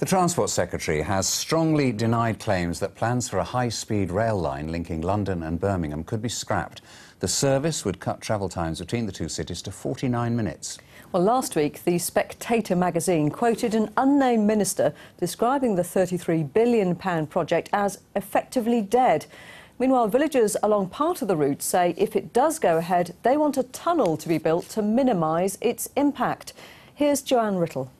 The Transport Secretary has strongly denied claims that plans for a high-speed rail line linking London and Birmingham could be scrapped. The service would cut travel times between the two cities to 49 minutes. Well, last week, the Spectator magazine quoted an unnamed minister describing the £33 billion project as effectively dead. Meanwhile, villagers along part of the route say if it does go ahead, they want a tunnel to be built to minimise its impact. Here's Joanne Riddle.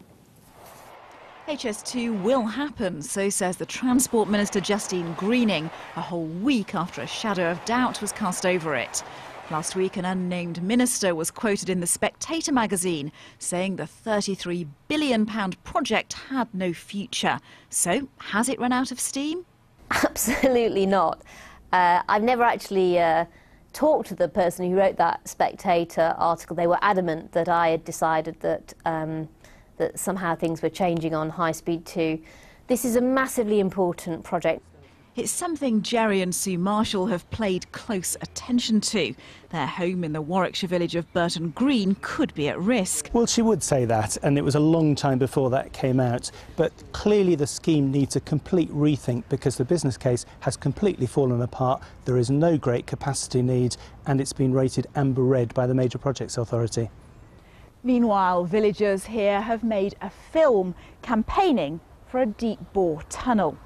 HS2 will happen, so says the Transport Minister Justine Greening, a whole week after a shadow of doubt was cast over it. Last week, an unnamed minister was quoted in the Spectator magazine saying the £33 billion project had no future. So, has it run out of steam? Absolutely not. I've never actually talked to the person who wrote that Spectator article. They were adamant that I had decided that that somehow things were changing on High Speed 2. This is a massively important project. It's something Jerry and Sue Marshall have paid close attention to. Their home in the Warwickshire village of Burton Green could be at risk. Well, she would say that, and it was a long time before that came out. But clearly the scheme needs a complete rethink because the business case has completely fallen apart. There is no great capacity need, and it's been rated amber red by the Major Projects Authority. Meanwhile, villagers here have made a film campaigning for a deep bore tunnel.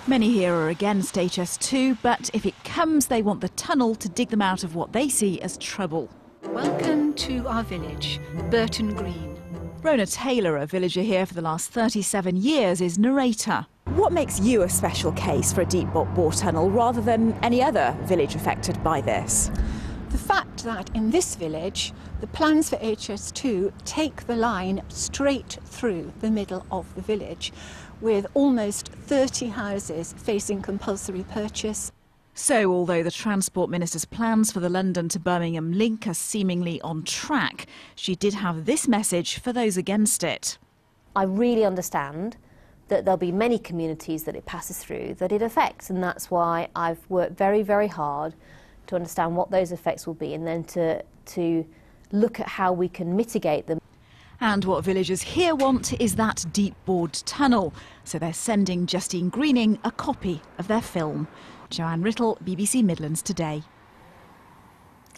Many here are against HS2, but if it comes, they want the tunnel to dig them out of what they see as trouble. Welcome to our village, Burton Green. Rona Taylor, a villager here for the last 37 years, is narrator. What makes you a special case for a deep bore tunnel rather than any other village affected by this? The fact that in this village, the plans for HS2 take the line straight through the middle of the village, with almost 30 houses facing compulsory purchase. So, although the Transport Minister's plans for the London to Birmingham link are seemingly on track, she did have this message for those against it. I really understand that there'll be many communities that it passes through that it affects, and that's why I've worked very, very hard to understand what those effects will be and then to look at how we can mitigate them. And what villagers here want is that deep-bored tunnel. So they're sending Justine Greening a copy of their film. Joanne Riddle, BBC Midlands Today.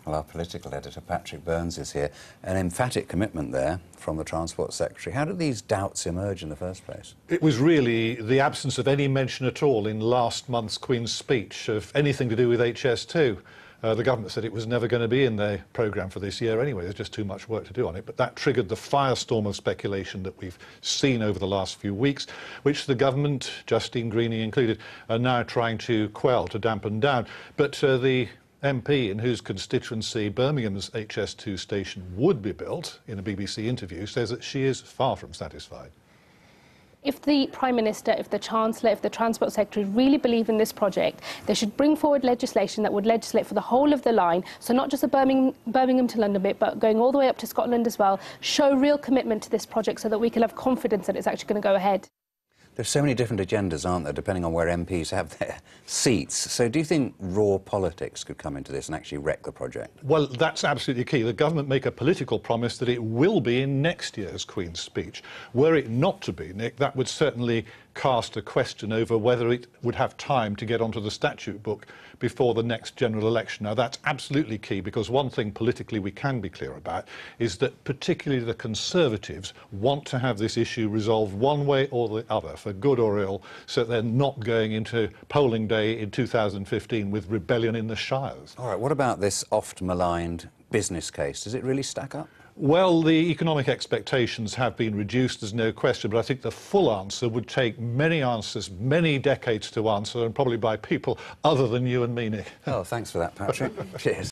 Well, our political editor, Patrick Burns, is here. An emphatic commitment there from the Transport Secretary. How did these doubts emerge in the first place? It was really the absence of any mention at all in last month's Queen's speech of anything to do with HS2. The government said it was never going to be in their programme for this year anyway. There's just too much work to do on it. But that triggered the firestorm of speculation that we've seen over the last few weeks, which the government, Justine Greening included, are now trying to quell, to dampen down. But the MP in whose constituency Birmingham's HS2 station would be built, in a BBC interview, says that she is far from satisfied. If the Prime Minister, if the Chancellor, if the Transport Secretary really believe in this project, they should bring forward legislation that would legislate for the whole of the line, so not just the Birmingham to London bit, but going all the way up to Scotland as well, show real commitment to this project so that we can have confidence that it's actually going to go ahead. There's so many different agendas, aren't there, depending on where MPs have their seats. So do you think raw politics could come into this and actually wreck the project? Well, that's absolutely key. The government make a political promise that it will be in next year's Queen's speech. Were it not to be, Nick, that would certainly cast a question over whether it would have time to get onto the statute book before the next general election. Now, that's absolutely key, because one thing politically we can be clear about is that particularly the Conservatives want to have this issue resolved one way or the other, for good or ill, so they're not going into polling day in 2015 with rebellion in the shires. All right, what about this oft-maligned business case? Does it really stack up? Well, the economic expectations have been reduced, there's no question, but I think the full answer would take many answers, many decades to answer, and probably by people other than you and me, Nick. Oh, thanks for that, Patrick. Cheers.